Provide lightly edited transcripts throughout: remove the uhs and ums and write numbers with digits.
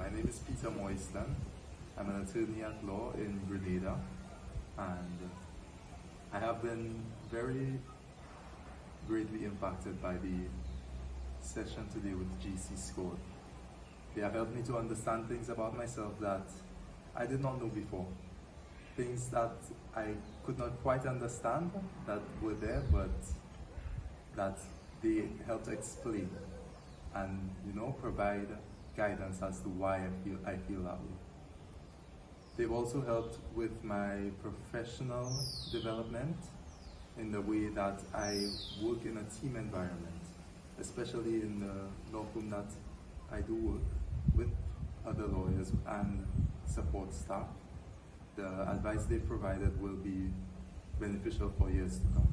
My name is Peter Moiston. I'm an attorney at law in Grenada, and I have been very greatly impacted by the session today with GCSCORED. They have helped me to understand things about myself that I did not know before. Things that I could not quite understand that were there, but that they helped explain and, provide guidance as to why I feel that way. They've also helped with my professional development in the way that I work in a team environment, especially in the law firm that I do work with other lawyers and support staff. The advice they provided will be beneficial for years to come.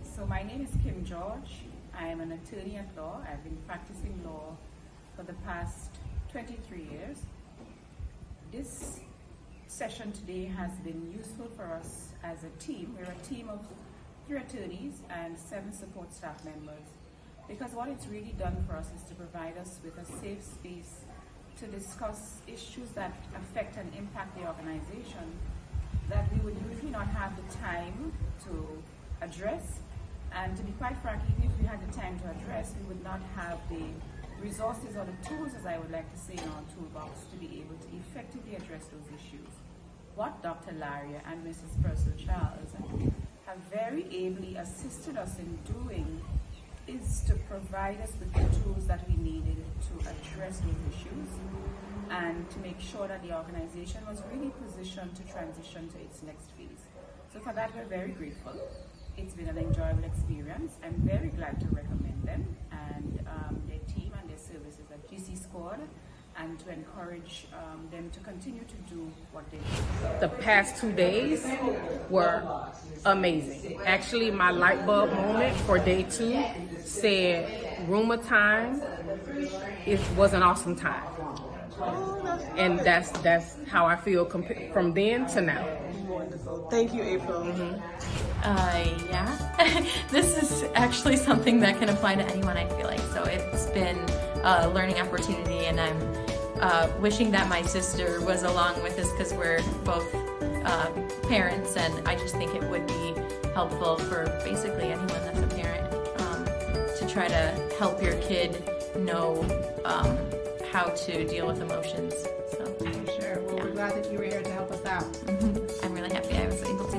So my name is Kim George. I am an attorney at law. I've been practicing law for the past 23 years. This session today has been useful for us as a team. We're a team of 3 attorneys and 7 support staff members, because what it's really done for us is to provide us with a safe space to discuss issues that affect and impact the organization that we would usually not have the time to address. And to be quite frank, even if we had the time to address, we would not have the resources or the tools, as I would like to say, in our toolbox to be able to effectively address those issues. What Dr. Larrier and Mrs. Purcell-Charles have very ably assisted us in doing is to provide us with the tools that we needed to address those issues and to make sure that the organization was really positioned to transition to its next phase. So for that, we're very grateful. It's been an enjoyable experience. I'm very glad to recommend them and their team and their services at GCSCORED, and to encourage them to continue to do what they do. The past 2 days were amazing. Actually, my light bulb moment for day 2 said rumor time. It was an awesome time. And that's how I feel from then to now. Wonderful. Thank you, April. Yeah. This is actually something that can apply to anyone, I feel like. So it's been a learning opportunity, and I'm wishing that my sister was along with us, because we're both parents, and I just think it would be helpful for basically anyone that's a parent to try to help your kid know how to deal with emotions. So sure. Well, we're glad that you were here to help us out. I'm really happy I was able to.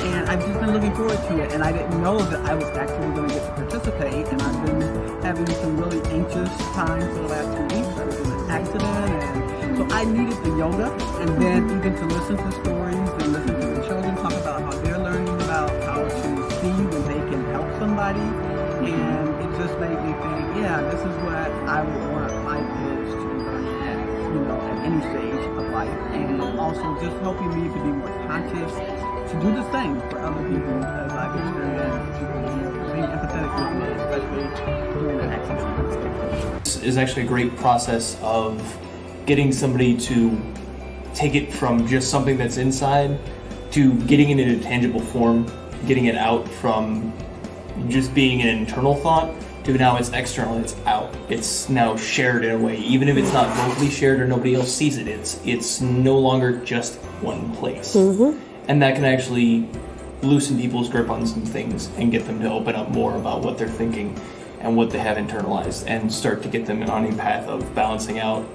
And I've just been looking forward to it, and I didn't know that I was actually going to get to participate, and I've been having some really anxious times for the last 2 weeks. I was in an accident, and so I needed the yoga, and then even to listen to stories and listen to the children talk about how they're learning about how to see when they can help somebody, and it just made me think, yeah, this is what I would want my kids to learn at any stage of life, and also just helping me to be more conscious to do the same for other people, as I've experienced people being empathetic with me, especially during an accident. This is actually a great process of getting somebody to take it from just something that's inside to getting it in a tangible form, getting it out from just being an internal thought to now it's external, it's out. It's now shared in a way. Even if it's not vocally shared or nobody else sees it, it's no longer just one place. And that can actually loosen people's grip on some things and get them to open up more about what they're thinking and what they have internalized, and start to get them on a path of balancing out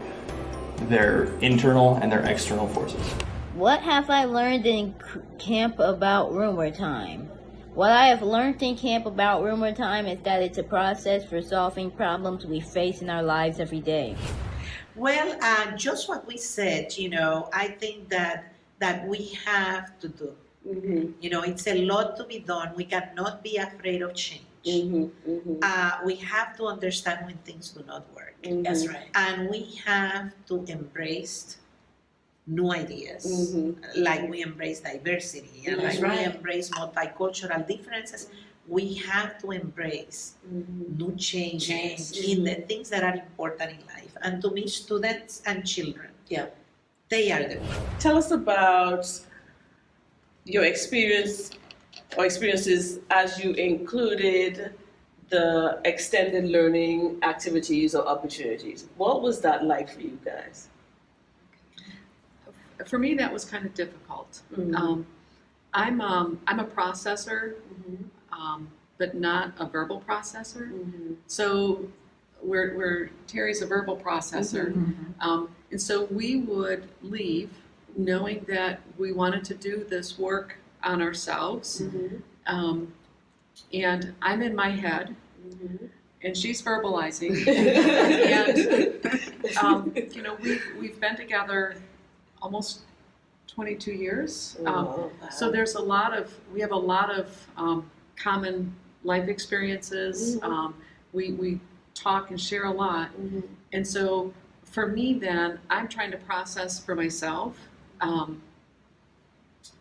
their internal and their external forces. What have I learned in camp about rumor time? What I have learned in camp about rumor time is that it's a process for solving problems we face in our lives every day. Well, just what we said, I think that we have to do. It's a lot to be done. We cannot be afraid of change. We have to understand when things do not work. That's right. And we have to embrace new ideas, like we embrace diversity, and like we embrace multicultural differences. We have to embrace new changes in the things that are important in life. And to me, students and children, they are the world. Tell us about your experience or experiences as you included the extended learning activities or opportunities. What was that like for you guys? For me, that was kind of difficult. Mhm. I'm a processor, but not a verbal processor. So where Terry's a verbal processor, and so we would leave knowing that we wanted to do this work on ourselves. And I'm in my head, and she's verbalizing. And you know, we've been together almost 22 years. So there's we have a lot of common life experiences. We talk and share a lot. And so for me then, I'm trying to process for myself.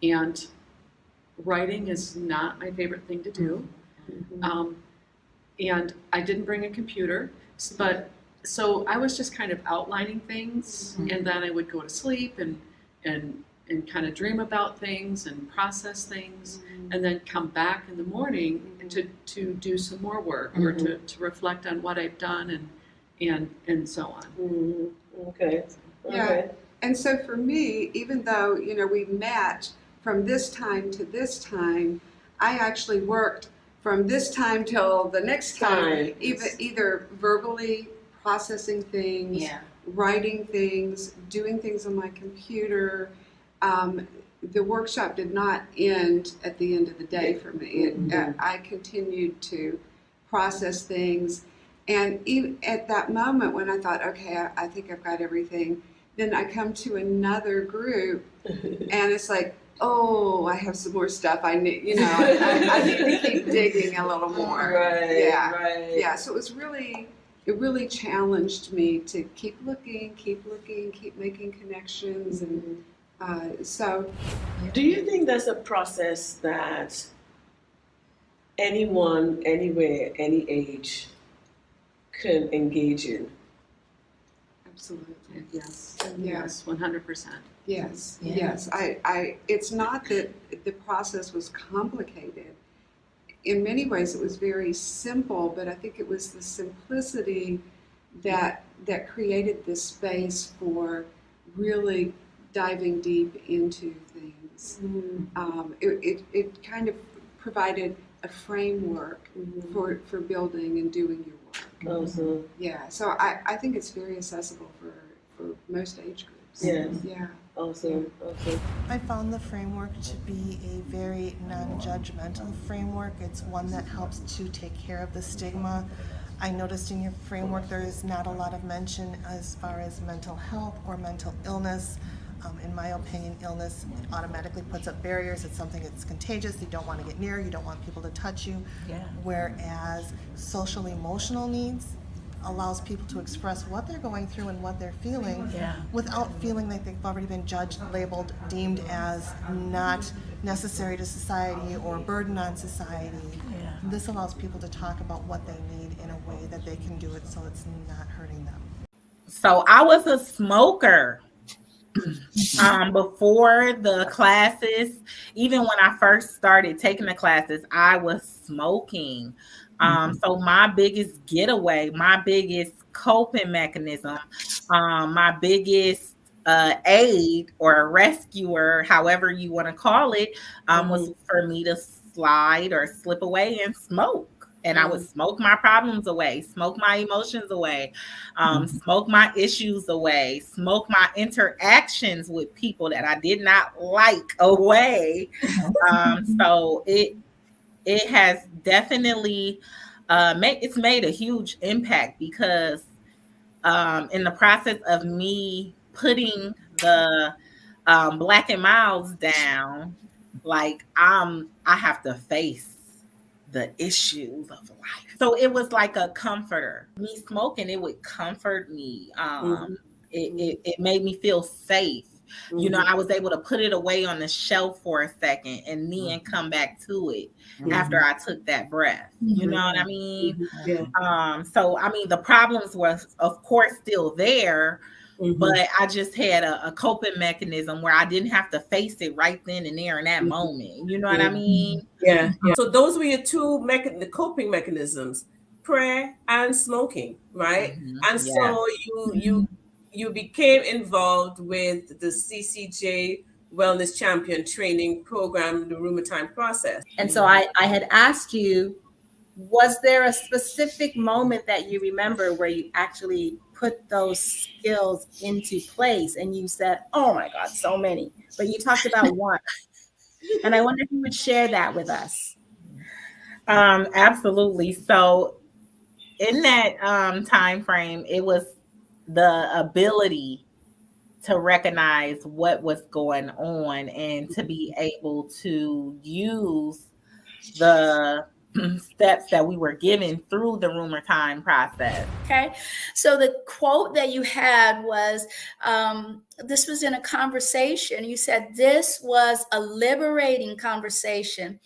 And writing is not my favorite thing to do. And I didn't bring a computer, but so I was just kind of outlining things, and then I would go to sleep and kind of dream about things and process things, and then come back in the morning to do some more work or to reflect on what I've done and so on. Okay. Yeah. And so for me, even though, you know, we met from this time to this time, I actually worked from this time till the next time, either verbally processing things, writing things, doing things on my computer. The workshop did not end at the end of the day for me. I continued to process things. And even at that moment when I thought, okay, I think I've got everything, then I come to another group and it's like, oh, I have some more stuff I need, you know, I need to keep digging a little more. Yeah, so it really challenged me to keep looking, keep making connections. And so. Do you think that's a process that anyone, anywhere, any age can engage in? Absolutely, yes. Yes, 100%. Yes. It's not that the process was complicated. In many ways, it was very simple, but I think it was the simplicity that created this space for really diving deep into things. It kind of provided a framework for building and doing your work. Awesome. Yeah, so I think it's very accessible for most age groups. Yeah. Awesome. I found the framework to be a very non-judgmental framework. It's one that helps to take care of the stigma. I noticed in your framework there is not a lot of mention as far as mental health or mental illness. In my opinion, illness automatically puts up barriers. It's something that's contagious. You don't want to get near. You don't want people to touch you. Whereas social emotional needs allows people to express what they're going through and what they're feeling without feeling like they've already been judged, labeled, deemed as not necessary to society or a burden on society. This allows people to talk about what they need in a way that they can do it so it's not hurting them. So I was a smoker before the classes. Even when I first started taking the classes, I was smoking. So my biggest getaway, my biggest coping mechanism, my biggest aid or rescuer, however you want to call it, was for me to slide or slip away and smoke. And I would smoke my problems away, smoke my emotions away, smoke my issues away, smoke my interactions with people that I did not like away. So it has definitely made a huge impact, because in the process of me putting the Black and Milds down, like I have to face the issues of life. So it was like a comforter. Me smoking, it would comfort me. It made me feel safe. You know, I was able to put it away on the shelf for a second and then come back to it after I took that breath. You know what I mean? So, I mean, the problems were, of course, still there, but I just had a coping mechanism where I didn't have to face it right then and there in that moment. You know what I mean? Yeah. So those were your two the coping mechanisms, prayer and smoking, right? And so you became involved with the CCJ Wellness Champion Training Program, the RUMERTIME Process. And so I had asked you, was there a specific moment that you remember where you actually put those skills into place? And you said, oh my God, so many. But you talked about one. And I wonder if you would share that with us. Absolutely. So in that time frame, it was the ability to recognize what was going on and to be able to use the steps that we were given through the RUMERTIME process. Okay, so the quote that you had was, this was in a conversation. You said, this was a liberating conversation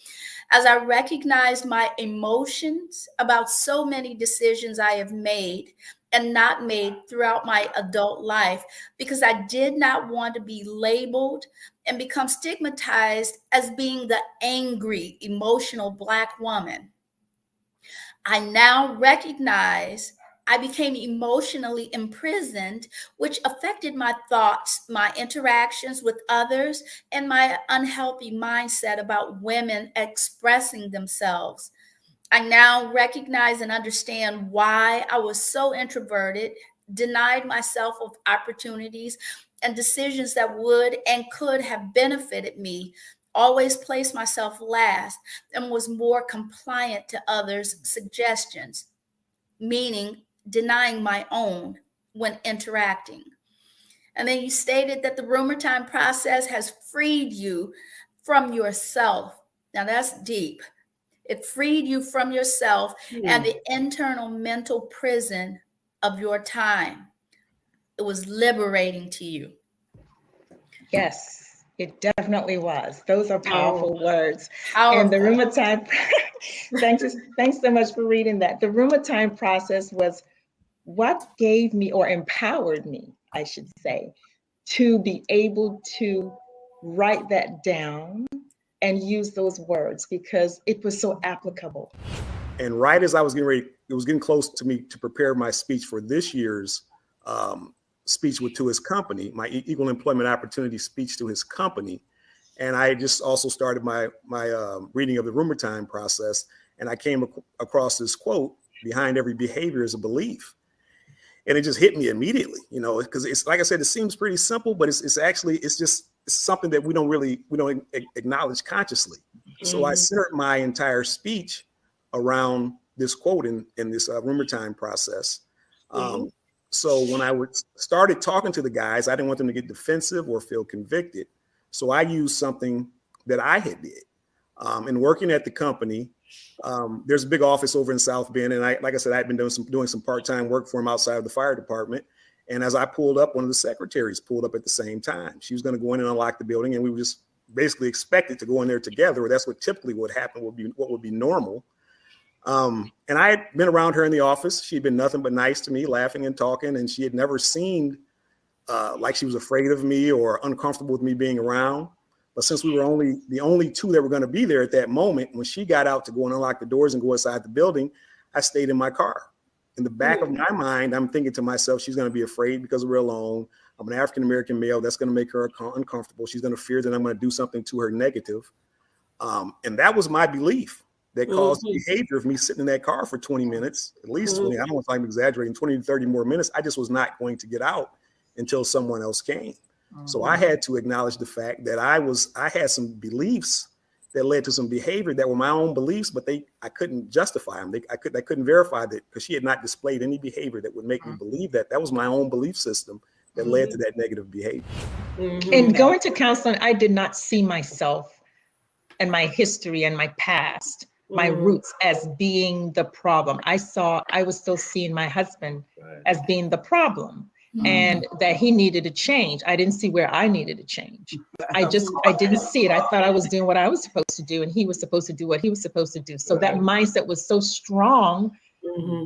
as I recognized my emotions about so many decisions I have made and not made throughout my adult life, because I did not want to be labeled and become stigmatized as being the angry, emotional Black woman. I now recognize I became emotionally imprisoned, which affected my thoughts, my interactions with others, and my unhealthy mindset about women expressing themselves. I now recognize and understand why I was so introverted, denied myself of opportunities and decisions that would and could have benefited me, always placed myself last, and was more compliant to others' suggestions, meaning denying my own when interacting. And then you stated that the RUMERTIME process has freed you from yourself. Now that's deep. It freed you from yourself and the internal mental prison of your time. It was liberating to you. Yes, it definitely was. Those are powerful words. And the RUMERTIME, thanks so much for reading that. The RUMERTIME process was what gave me, or empowered me, I should say, to be able to write that down and use those words because it was so applicable. And right as I was getting ready, it was getting close to me to prepare my speech for this year's speech to his company, my equal employment opportunity speech to his company. And I just also started my reading of the RUMERTIME process. And I came across this quote, behind every behavior is a belief. And it just hit me immediately, you know, because it's, like I said, it seems pretty simple, but it's something that we don't acknowledge consciously. So I centered my entire speech around this quote in this RUMERTIME process. So when I started talking to the guys, I didn't want them to get defensive or feel convicted. So I used something that I had did. And working at the company, there's a big office over in South Bend. And like I said, I'd been doing some part-time work for him outside of the fire department. And as I pulled up, one of the secretaries pulled up at the same time. She was going to go in and unlock the building, and we were just basically expected to go in there together. That's what typically would happen, what would be normal. And I had been around her in the office. She'd been nothing but nice to me, laughing and talking. And she had never seemed like she was afraid of me or uncomfortable with me being around. But since we were the only two that were going to be there at that moment, when she got out to go and unlock the doors and go inside the building, I stayed in my car. In the back of my mind, I'm thinking to myself, she's going to be afraid because we're alone. I'm an African-American male. That's going to make her uncomfortable. She's going to fear that I'm going to do something to her negative. And that was my belief that caused the behavior of me sitting in that car for 20 minutes, at least 20. I don't know if I'm exaggerating, 20 to 30 more minutes. I just was not going to get out until someone else came. So I had to acknowledge the fact that I had some beliefs that led to some behavior that were my own beliefs, but I couldn't justify them. I couldn't verify that because she had not displayed any behavior that would make me believe that. That was my own belief system that led to that negative behavior. And going to counseling, I did not see myself and my history and my past, my roots as being the problem. I was still seeing my husband as being the problem. And that he needed to change. I didn't see where I needed to change. I didn't see it. I thought I was doing what I was supposed to do and he was supposed to do what he was supposed to do. So that mindset was so strong.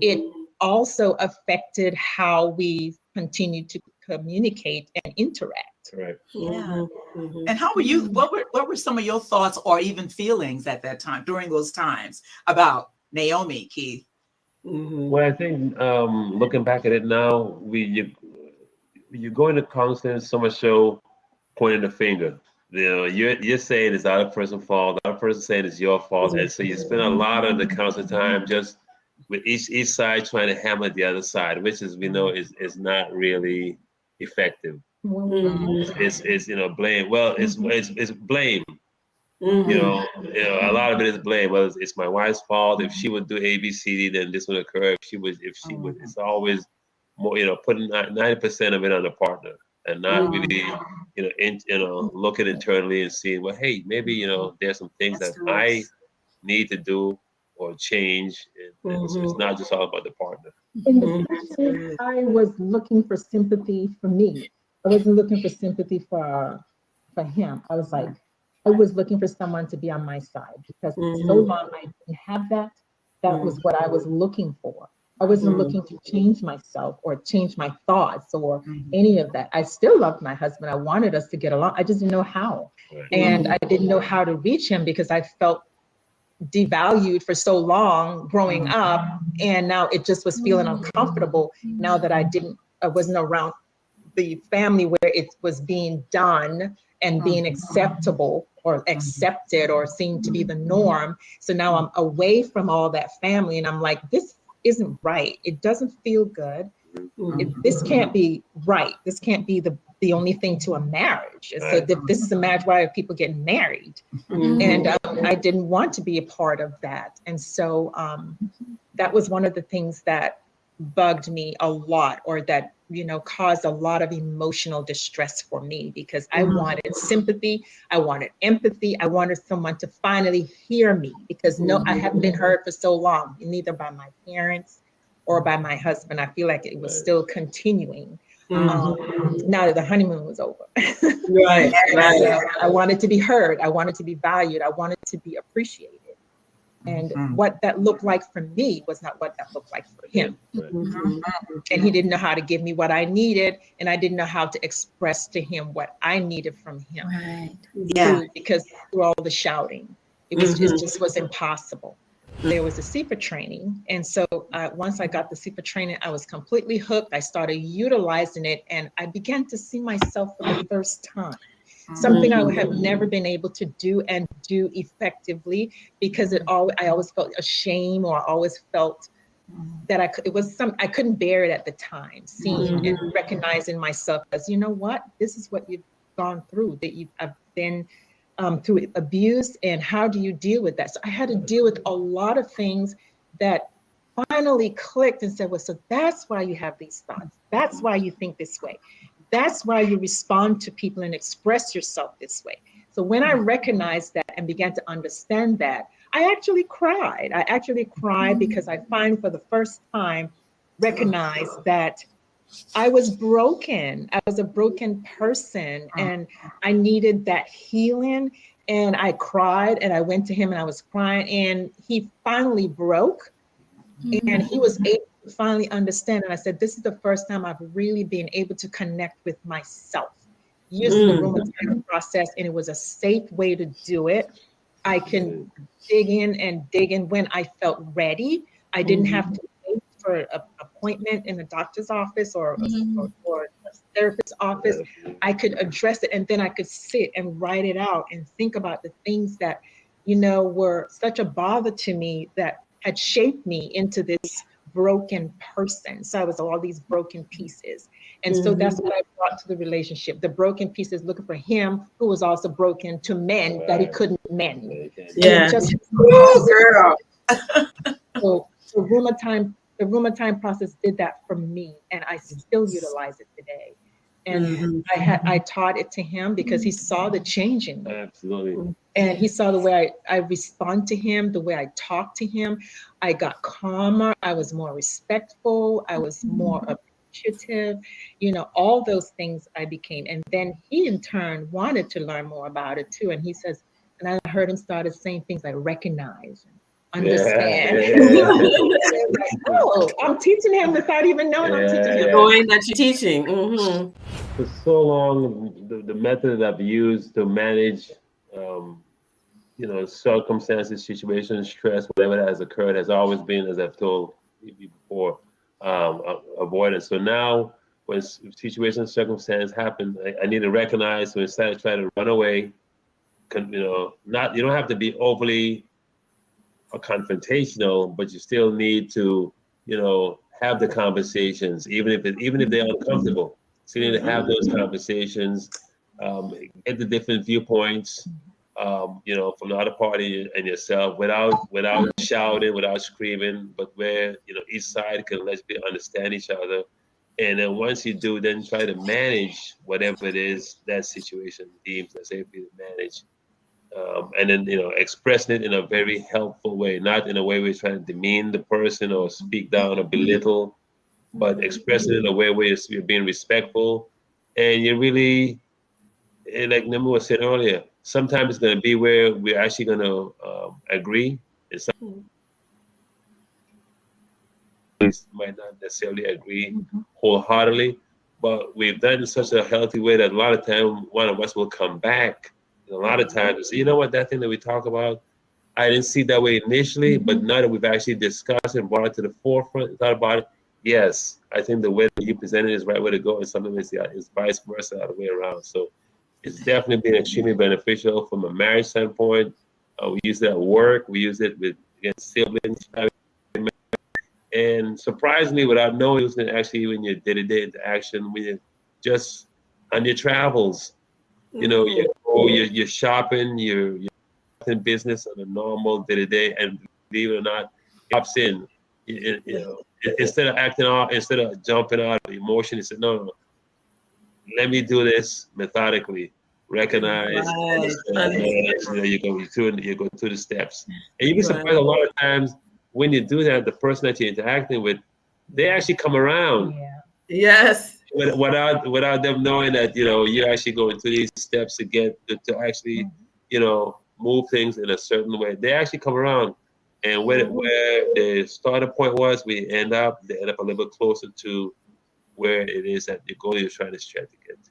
It also affected how we continued to communicate and interact. Right. Yeah. And how were you? What were some of your thoughts or even feelings at that time, during those times, about Naomi, Keith? Well, I think looking back at it now, you go into counseling so much so pointing the finger. You know, you're saying it's the other person's fault, the other person saying it's your fault, and so you spend a lot of the counseling time just with each side trying to hammer the other side, which is we know is not really effective. It's blame. Well, it's blame. You know, a lot of it is blame. Well, it's my wife's fault. If she would do A, B, C, D, then this would occur. If she would, it's always more. Putting 90% of it on the partner, and not really, looking internally and seeing, well, hey, maybe there's some things that I need to do or change, and so it's not just all about the partner. In the process, I was looking for sympathy for me. I wasn't looking for sympathy for him. I was looking for someone to be on my side, because for so long I didn't have that. That was what I was looking for. I wasn't looking to change myself or change my thoughts or any of that. I still loved my husband. I wanted us to get along. I just didn't know how. And I didn't know how to reach him because I felt devalued for so long growing up. And now it just was feeling uncomfortable now that I wasn't around the family where it was being done and being acceptable or accepted or seemed to be the norm. So now I'm away from all that family and I'm like, this isn't right. It doesn't feel good. This can't be right. This can't be the only thing to a marriage. So this is a marriage, why are people getting married? And I didn't want to be a part of that. And so that was one of the things that bugged me a lot, or that caused a lot of emotional distress for me, because I wanted sympathy, I wanted empathy, I wanted someone to finally hear me, because I haven't been heard for so long, neither by my parents or by my husband. I feel like it was still continuing now that the honeymoon was over. Right. So I wanted to be heard, I wanted to be valued, I wanted to be appreciated. And what that looked like for me was not what that looked like for him. And he didn't know how to give me what I needed, and I didn't know how to express to him what I needed from him. Right. Yeah. Because through all the shouting, it just was impossible. There was a CEPA training, and so once I got the CEPA training, I was completely hooked. I started utilizing it, and I began to see myself for the first time. Something I have never been able to do effectively, because I always felt ashamed, or I always felt that I couldn't bear it at the time, seeing and recognizing myself as, this is what you've gone through, that I've been through abuse, and how do you deal with that? So I had to deal with a lot of things that finally clicked and said, well, so that's why you have these thoughts. That's why you think this way. That's why you respond to people and express yourself this way. So when I recognized that and began to understand that, I actually cried. I actually cried because I finally, for the first time, recognized that I was broken. I was a broken person, and I needed that healing. And I cried, and I went to him, and I was crying, and he finally broke, and he was able to finally understand. And I said, this is the first time I've really been able to connect with myself using the RUMERTIME process, and it was a safe way to do it. I can dig in when I felt ready. I didn't have to wait for an appointment in a doctor's office or a therapist's office. I could address it, and then I could sit and write it out and think about the things that, were such a bother to me, that had shaped me into this broken person. So I was all these broken pieces. And so that's what I brought to the relationship. The broken pieces, looking for him, who was also broken, to mend that he couldn't mend. Yeah. Girl. So the RUMERTIME process did that for me, and I still utilize it today. And I taught it to him because he saw the change in me. Absolutely. And he saw the way I respond to him, the way I talk to him. I got calmer. I was more respectful. I was more appreciative. All those things I became. And then he, in turn, wanted to learn more about it too. And he says, and I heard him started saying things like recognize, understand. Oh, I'm teaching him without even knowing I'm teaching him. Knowing that you're teaching. Mm-hmm. For so long, the method that I've used to manage, circumstances, situations, stress, whatever that has occurred, has always been, as I've told you before, avoidance. So now, when situations, circumstances happen, I need to recognize. So instead of trying to run away, you don't have to be overly confrontational, but you still need to, have the conversations, even if they're uncomfortable. So you need to have those conversations, get the different viewpoints, from the other party and yourself, without shouting, without screaming, but where each side can understand each other. And then once you do, then try to manage whatever it is that situation deems necessary to manage. And then expressing it in a very helpful way, not in a way where you're trying to demean the person or speak down or belittle, but expressing it in a way where you're being respectful, and you're really, like Nemu was saying earlier, sometimes it's going to be where we're actually going to agree, and some might not necessarily agree wholeheartedly, but we've done it in such a healthy way that a lot of time one of us will come back. A lot of times, so you know what, that thing that we talk about, I didn't see that way initially, but now that we've actually discussed and brought it to the forefront, thought about it, yes, I think the way that you presented is the right way to go, and something is vice versa, the other way around. So it's definitely been extremely beneficial from a marriage standpoint. We use it at work, we use it with siblings, and surprisingly, without knowing, using it actually in your day-to-day interaction, when you're just on your travels. You're shopping, you're in business on a normal day-to-day, and believe it or not, it pops in. Instead of acting off, instead of jumping out of emotion, you said, no, let me do this methodically. Recognize, you go through the steps, and you'd be surprised a lot of times when you do that, the person that you're interacting with, they actually come around. Yes. Without them knowing that you're actually going through these steps to get to actually move things in a certain way, they actually come around, and where the starting point was, they end up a little bit closer to where it is that the goal you're trying to strive to get to.